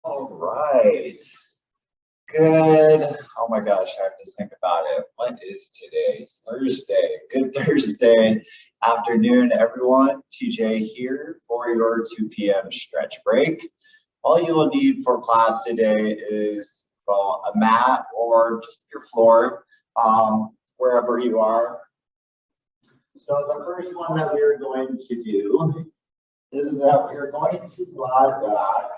All right. Good. Oh my gosh, I have to think about it. What is today? It's Thursday. Good Thursday afternoon, everyone. TJ here for your 2 p.m. stretch break. All you will need for class today is, well, a mat or just your floor, wherever you are. So the first one that we're going to do is that we're going to lie back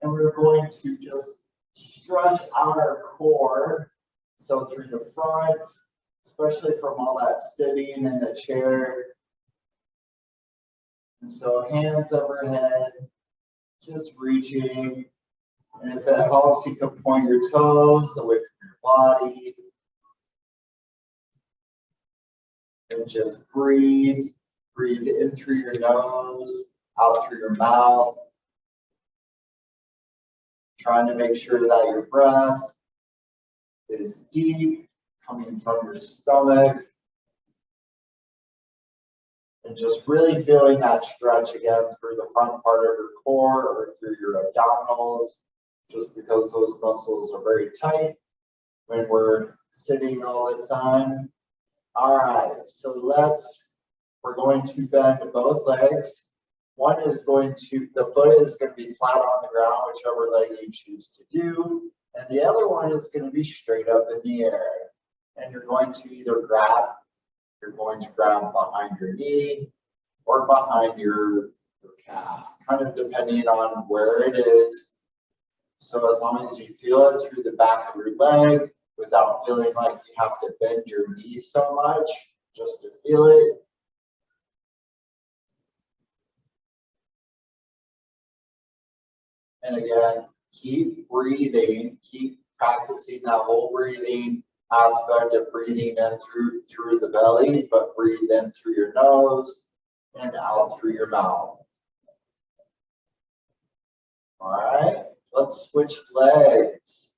and we're going to just stretch out our core. So through the front, especially from all that sitting in the chair. And so hands overhead, just reaching. And if it helps, you can point your toes away from your body. And just breathe. Breathe in through your nose, out through your mouth. Trying to make sure that your breath is deep, coming from your stomach. And just really feeling that stretch again through the front part of your core or through your abdominals, just because those muscles are very tight when we're sitting all the time. All right, so we're going to bend both legs. One is the foot is going to be flat on the ground, whichever leg you choose to do. And the other one is going to be straight up in the air. And you're going to grab behind your knee or behind your calf, kind of depending on where it is. So as long as you feel it through the back of your leg without feeling like you have to bend your knee so much, just to feel it. And again, keep breathing, keep practicing that whole breathing aspect of breathing in through the belly, but breathe in through your nose and out through your mouth. All right, let's switch legs.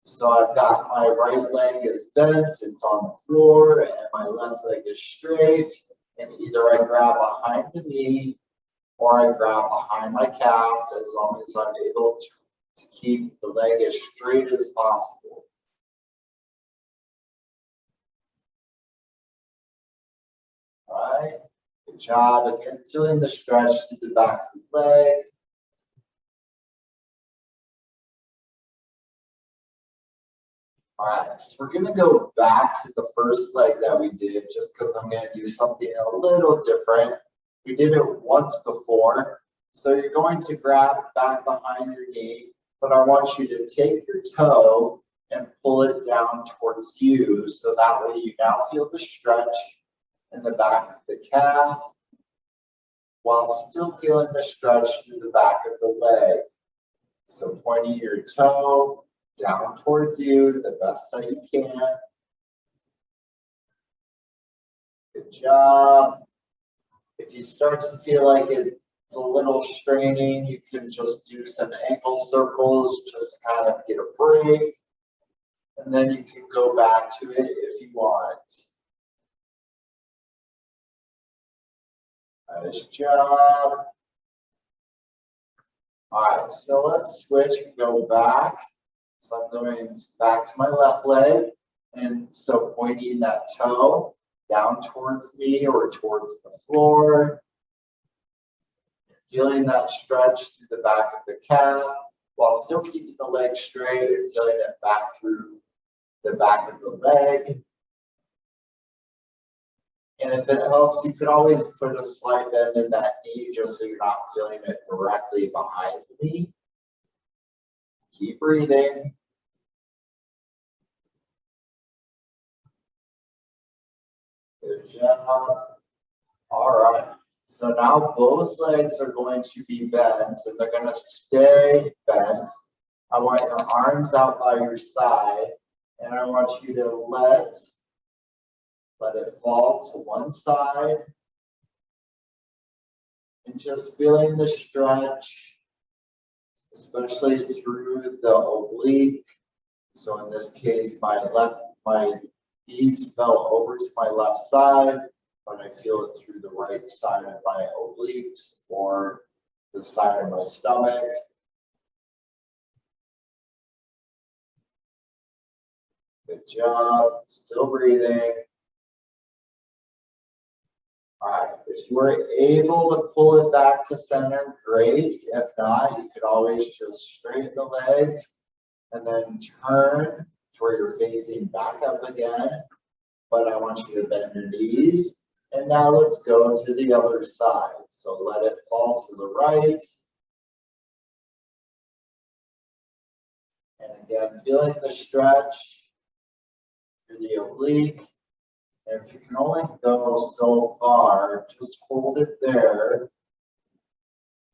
So I've got my right leg is bent, it's on the floor, and my left leg is straight. And either I grab behind the knee or I grab behind my calf, as long as I'm able to keep the leg as straight as possible. All right, good job. Again, feeling the stretch through the back of the leg. All right, so we're going to go back to the first leg that we did, just because I'm going to do something a little different. We did it once before. So you're going to grab back behind your knee, but I want you to take your toe and pull it down towards you. So that way you now feel the stretch in the back of the calf while still feeling the stretch through the back of the leg. So pointing your toe down towards you the best that you can. Good job. If you start to feel like it's a little straining, you can just do some ankle circles just to kind of get a break. And then you can go back to it if you want. Nice job. All right, so let's switch and go back. So I'm going back to my left leg. And so pointing that toe down towards me or towards the floor. Feeling that stretch through the back of the calf while still keeping the leg straight and feeling it back through the back of the leg. And if it helps, you could always put a slight bend in that knee just so you're not feeling it directly behind the knee. Keep breathing. Good job. All right. So now both legs are going to be bent and they're going to stay bent. I want your arms out by your side and I want you to let it fall to one side and just feeling the stretch, especially through the oblique. So in this case, my knees fell over to my left side, but I feel it through the right side of my obliques or the side of my stomach. Good job. Still breathing. All right, if you were able to pull it back to center, great. If not, you could always just straighten the legs and then turn to where you're facing back up again. But I want you to bend your knees. And now let's go to the other side. So let it fall to the right. And again, feeling the stretch through the oblique. If you can only go so far, just hold it there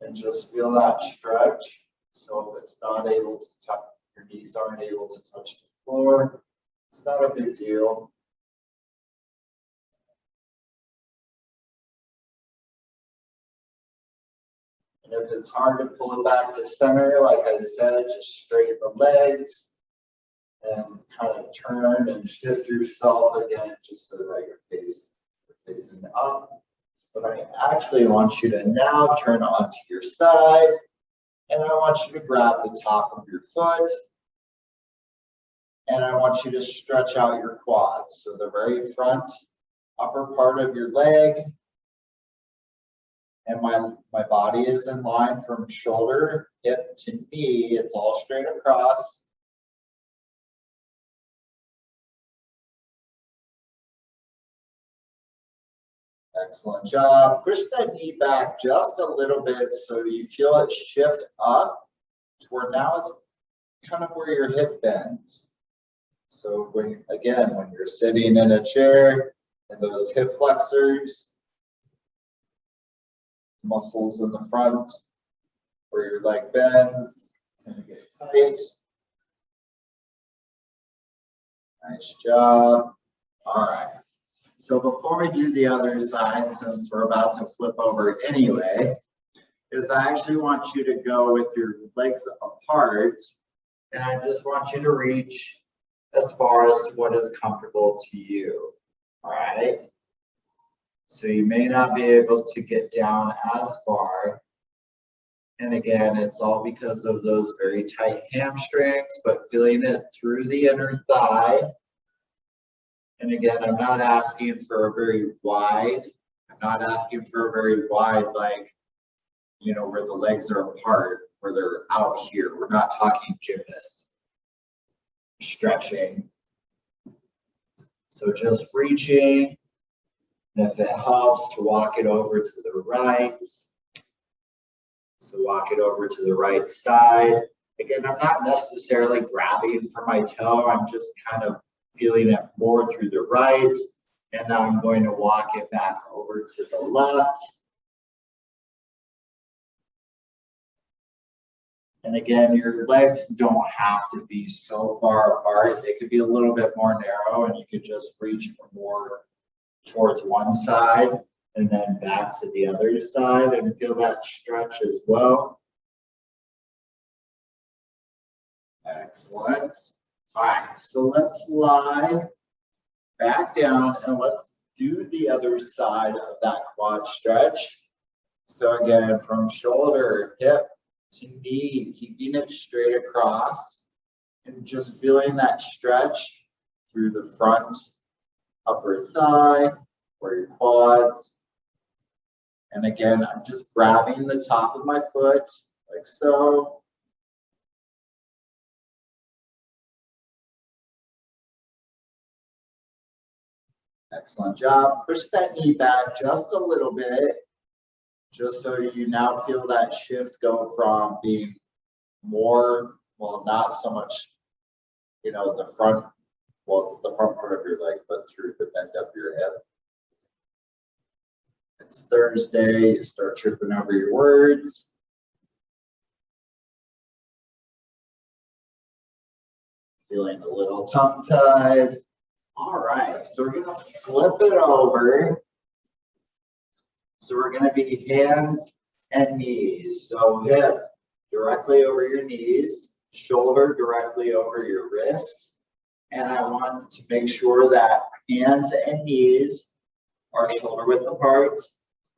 and just feel that stretch. So if it's not able to touch, your knees aren't able to touch the floor, it's not a big deal. And if it's hard to pull it back to center, like I said, just straighten the legs and kind of turn and shift yourself again, just so that you're facing up. But I actually want you to now turn onto your side, and I want you to grab the top of your foot, and I want you to stretch out your quads. So the very front upper part of your leg, and my body is in line from shoulder, hip to knee. It's all straight across. Excellent job. Push that knee back just a little bit so you feel it shift up to where now it's kind of where your hip bends. So when you're sitting in a chair and those hip flexors, muscles in the front where your leg bends, and you get tight. Nice job. All right. So before we do the other side, since we're about to flip over anyway, is I actually want you to go with your legs apart, and I just want you to reach as far as to what is comfortable to you. All right. So you may not be able to get down as far. And again, it's all because of those very tight hamstrings, but feeling it through the inner thigh. And again, I'm not asking for a very wide, like, you know, where the legs are apart, where they're out here. We're not talking gymnast stretching. So just reaching. And if it helps to walk it over to the right, so walk it over to the right side. Again, I'm not necessarily grabbing for my toe. I'm just kind of feeling it more through the right. And now I'm going to walk it back over to the left. And again, your legs don't have to be so far apart. They could be a little bit more narrow, and you could just reach for more towards one side and then back to the other side and feel that stretch as well. Excellent. All right, so let's lie back down and let's do the other side of that quad stretch. So again, from shoulder, hip to knee, keeping it straight across and just feeling that stretch through the front upper thigh or your quads. And again, I'm just grabbing the top of my foot like so. Excellent job. Push that knee back just a little bit, just so you now feel that shift go from being more, well, not so much, you know, the front, well, it's the front part of your leg, but through the bend of your hip. It's Thursday, you start tripping over your words. Feeling a little tongue-tied. All right, so we're gonna flip it over. So we're gonna be hands and knees. So hip directly over your knees, shoulder directly over your wrists. And I want to make sure that hands and knees are shoulder width apart.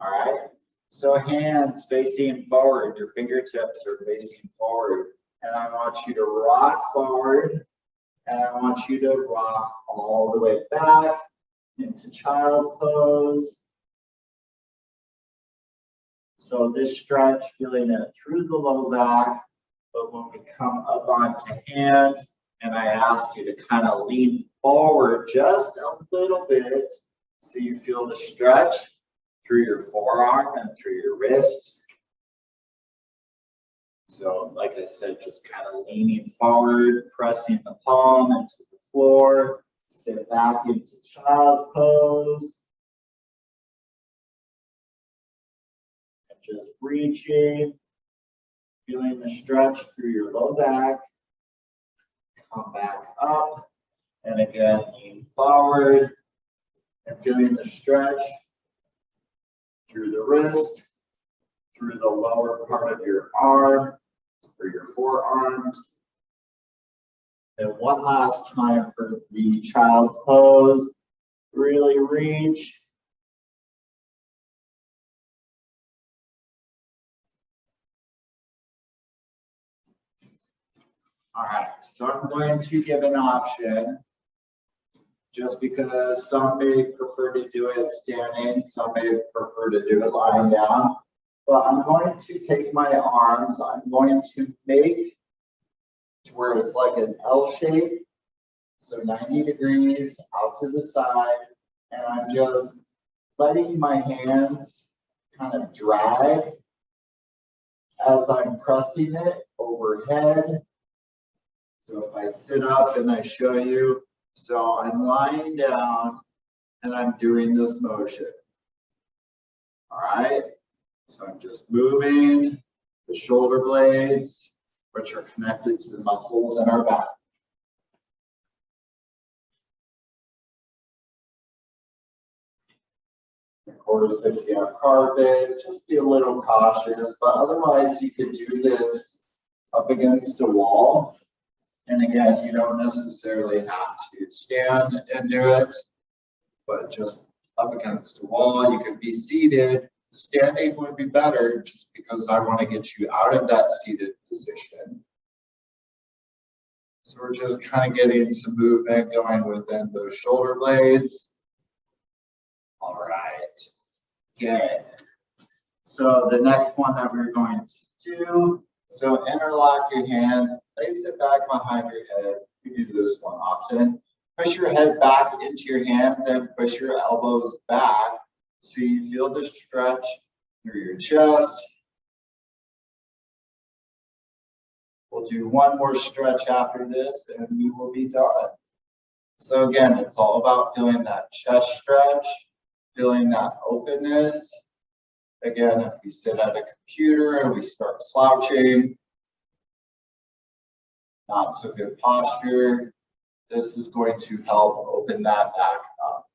All right. So hands facing forward, your fingertips are facing forward. And I want you to rock forward And I want you to rock all the way back into child's pose. So this stretch, feeling it through the low back, but when we come up onto hands, and I ask you to kind of lean forward just a little bit so you feel the stretch through your forearm and through your wrist. So like I said, just kind of leaning forward, pressing the palm into the floor, sit back into child's pose. And just reaching, feeling the stretch through your low back. Come back up, and again, lean forward, and feeling the stretch through the wrist, through the lower part of your arm, or your forearms. And one last time for the child's pose. Really reach. All right, so I'm going to give an option just because some may prefer to do it standing, some may prefer to do it lying down. But I'm going to take my arms, I'm going to make to where it's like an L shape, so 90 degrees out to the side, and I'm just letting my hands kind of drag as I'm pressing it overhead. So if I sit up and I show you, so I'm lying down and I'm doing this motion. All right, so I'm just moving the shoulder blades, which are connected to the muscles in our back. Of course, if you have carpet, just be a little cautious, but otherwise you could do this up against a wall. And again, you don't necessarily have to stand and do it, but just up against a wall. You could be seated. Standing would be better just because I want to get you out of that seated position. So we're just kind of getting some movement going within those shoulder blades. All right. Okay. So the next one that we're going to do, so interlock your hands, place it back behind your head. We do this one often. Push your head back into your hands and push your elbows back so you feel the stretch through your chest. We'll do one more stretch after this and we will be done. So again, it's all about feeling that chest stretch, feeling that openness. Again, if we sit at a computer and we start slouching, not so good posture, this is going to help open that back up.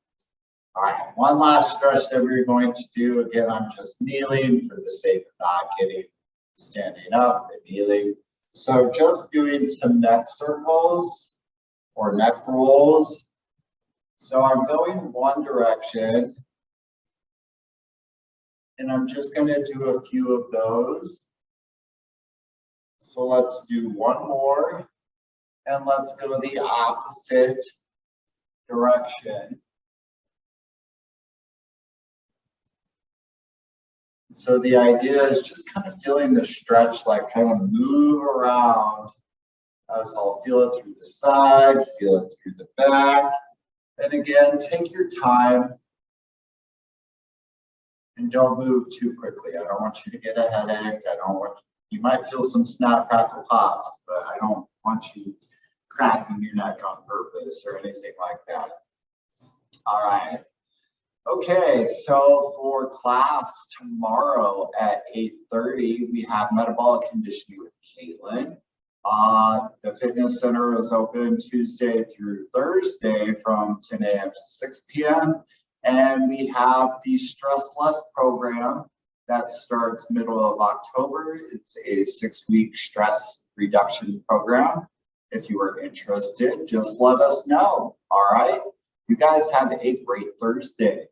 All right, one last stretch that we're going to do. Again, I'm just kneeling for the sake of not getting standing up and kneeling. So just doing some neck circles or neck rolls. So I'm going one direction. And I'm just going to do a few of those. So let's do one more. And let's go the opposite direction. So the idea is just kind of feeling the stretch, like kind of move around as I'll feel it through the side, feel it through the back. And again, take your time. And don't move too quickly. I don't want you to get a headache. I don't want you might feel some snap, crackle, pops, but I don't want you cracking your neck on purpose or anything like that. All right. Okay, so for class tomorrow at 8:30, we have Metabolic Conditioning with Caitlin. The fitness center is open Tuesday through Thursday from 10 a.m. to 6 p.m. And we have the Stress Less program that starts middle of October. It's a 6-week stress reduction program. If you are interested, just let us know. All right. You guys have a great Thursday.